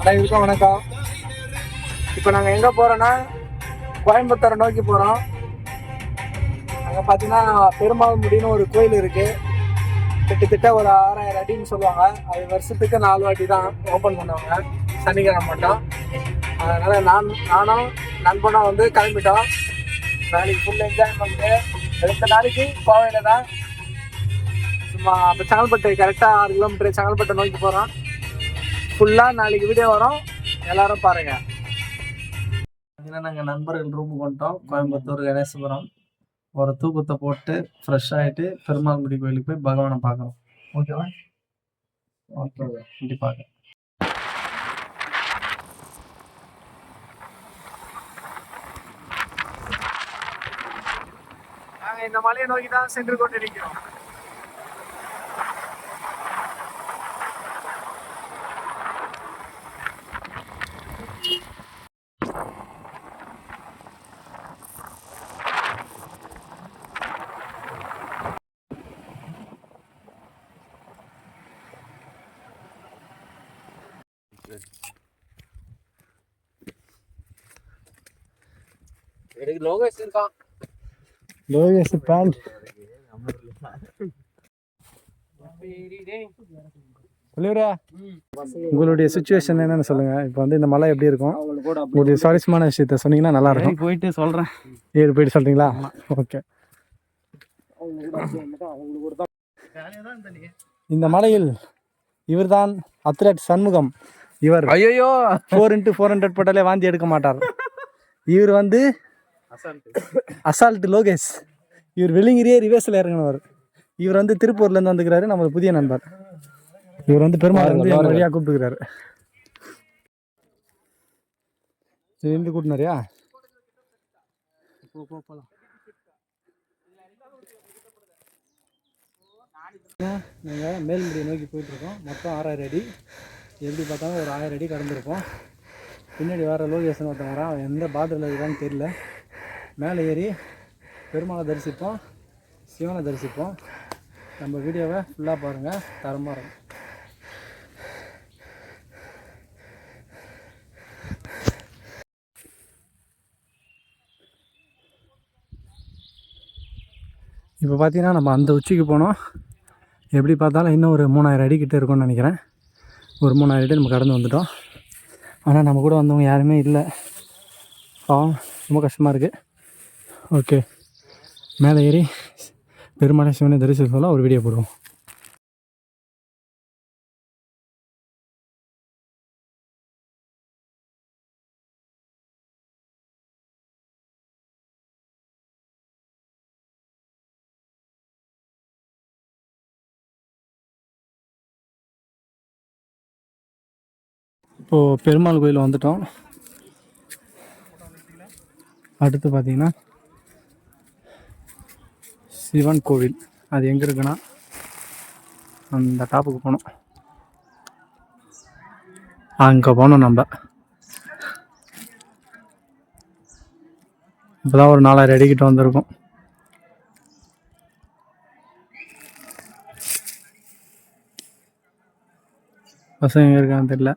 அனைவருக்கும் வணக்கம். இப்போ நாங்கள் எங்கே போகிறோன்னா கோயம்புத்தூரை நோக்கி போகிறோம். அங்கே பார்த்தீங்கன்னா பெருமாள் முடின்னு ஒரு கோயில் இருக்குது. கிட்டத்தட்ட ஒரு 6000 அடின்னு சொல்லுவாங்க. அது வருஷத்துக்கு 4 வாட்டி தான் ஓப்பன் பண்ணுவாங்க, சனிக்கிழமை மட்டும். அதனால் நானும் நண்பனும் வந்து கிளம்பிட்டோம். நாளைக்கு ஃபுல் என்ஜாய் பண்ணிட்டு 2 நாளைக்கு கோவையில் தான் சும்மா அப்போ செங்கல்பட்டு கரெக்டாக 6 கிலோமீட்டர் செங்கல்பட்டை நோக்கி போகிறோம். ஃபுல்லாக நாளைக்கு வீடியோ வரும், எல்லாரும் பாருங்க. நாங்கள் நண்பர்கள் ரூமுக்கு வந்துட்டோம். கோயம்புத்தூர் கணேசபுரம் ஒரு தூக்கத்தை போட்டு ஃப்ரெஷ் ஆகிட்டு பெருமாள் முடி கோயிலுக்கு போய் பகவானை பார்க்குறோம். ஓகேவா? ஓகே, கண்டிப்பாக. நாங்கள் இந்த மலையை நோக்கி தான் சென்று கொண்டிருக்கிறோம். உங்களுடைய சுச்சுவேஷன் என்னன்னு சொல்லுங்க. இப்போ வந்து இந்த மலை எப்படி இருக்கும், உங்களுடைய சுவாரஸ்யமான விஷயத்த சொன்னீங்கன்னா நல்லா இருக்கும். போயிட்டு சொல்றேன். போயிட்டு சொல்றீங்களா? ஓகே. இந்த மலையில் இவர்தான் அத்லட் சண்முகம். இவர் 4x400 போட்டாலே வாந்தி எடுக்க மாட்டார். இவர் வந்து அசால்ட் லோகேஷ். இவர் வெளிங்கிரியே ரிவேர்ஸில் இறங்கினவர். இவர் வந்து திருப்பூர்லேருந்து வந்துக்கிறாரு, நம்ம புதிய நண்பர். இவர் வந்து பெருமாள் வந்து எங்கள் வழியாக கூப்பிட்டுக்கிறாரு. சரி, இருந்து கூட்டினாரியா? நாங்கள் மேல்முடியை நோக்கி போயிட்டுருக்கோம். மொத்தம் 6000 அடி. எப்படி பார்த்தாலும் ஒரு 1000 அடி கடந்திருப்போம். பின்னாடி வேறு லோகேஷன் ஒருத்தன் வரான். அவன் எந்த பாட்டில் இருக்கான்னு தெரியல. மேலே ஏறி பெருமாளை தரிசிப்போம், சிவனை தரிசிப்போம். நம்ம வீடியோவை ஃபுல்லாக பாருங்கள், தரமாக இருக்கும். இப்போ பார்த்தீங்கன்னா நம்ம அந்த உச்சிக்கு போனோம். எப்படி பார்த்தாலும் இன்னும் ஒரு 3000 அடி கிட்டே இருக்கும்னு நினைக்கிறேன். ஒரு 3000 அடி நம்ம கடந்து வந்துட்டோம். ஆனால் நம்ம கூட வந்தவங்க யாருமே இல்லை. ரொம்ப கஷ்டமாக இருக்குது. ஓகே, மேலே ஏறி பெருமாளை சிவனை தரிசனம் சொல்ல ஒரு வீடியோ போடுவோம். இப்போது பெருமாள் கோயில் வந்துட்டோம். அடுத்து பார்த்திங்கன்னா சிவன் கோவில். அது எங்கே இருக்குன்னா அந்த டாப்புக்கு போகணும். அங்கே போனோம் நம்ம. இப்போ தான் ஒரு 4000 அடிக்கிட்ட வந்திருக்கோம். பசங்க எங்கே இருக்கான்னு தெரியல.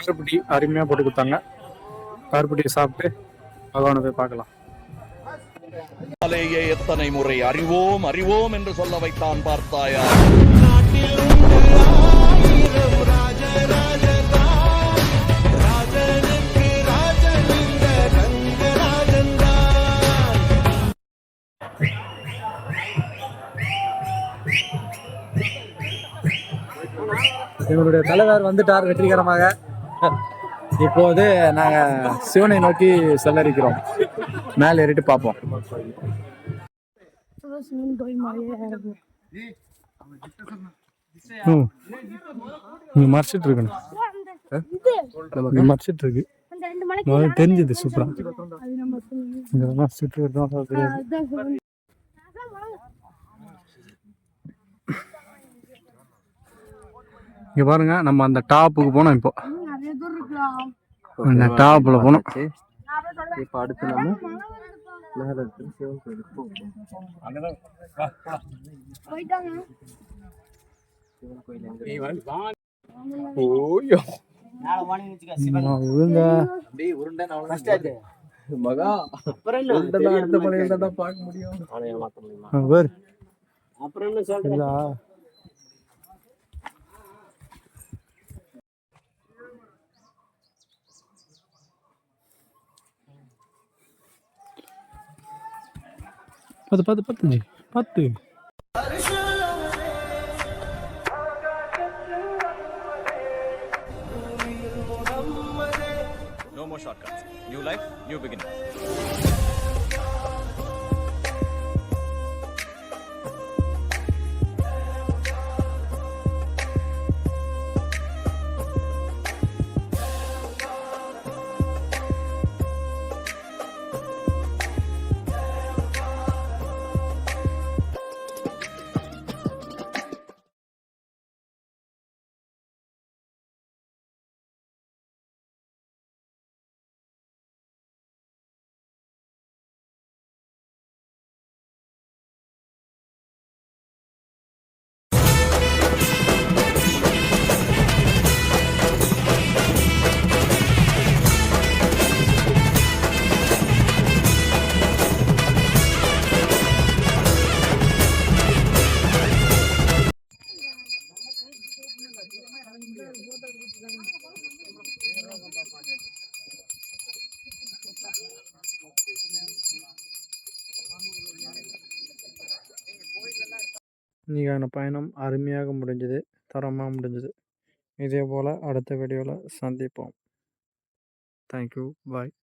காரப்பட்டி அருமையாக போட்டு கொடுத்தாங்க. காரப்பட்டியை சாப்பிட்டு பகவானை போய் பார்க்கலாம். எத்தனை முறை அறிவோம் அறிவோம் என்று சொல்ல வைத்தான் பார்த்தாயா? எங்களுடைய தலைவர் வந்துட்டார் வெற்றிகரமாக. இப்போது நாங்கள் சிவனை நோக்கி செல்ல இருக்கிறோம். மேலே ஏறிட்டு பார்ப்போம். மறைச்சிட்டு இருக்கணும், மறைச்சிட்டு இருக்கு. தெரிஞ்சது சூப்பரா. இங்க பாருங்க, நம்ம அந்த டாப்புக்கு போனோம். இப்போ அந்த டாப்ல போனோம். இப்போ அடுத்து நம்ம மேலே இருக்கிற சிவன் கோயிலுக்கு போகிறோம். சிவன் கோயில் மகா அடுத்த பழைய பார்க்க முடியும். அப்புறம் என்ன சொல்றா பத்து No more shortcuts. New life, new beginning. இன்றைக்கான பயணம் அருமையாக முடிஞ்சது, தரமாக முடிஞ்சது. இதே போல் அடுத்த வீடியோவில் சந்திப்போம். தேங்க்யூ, பாய்.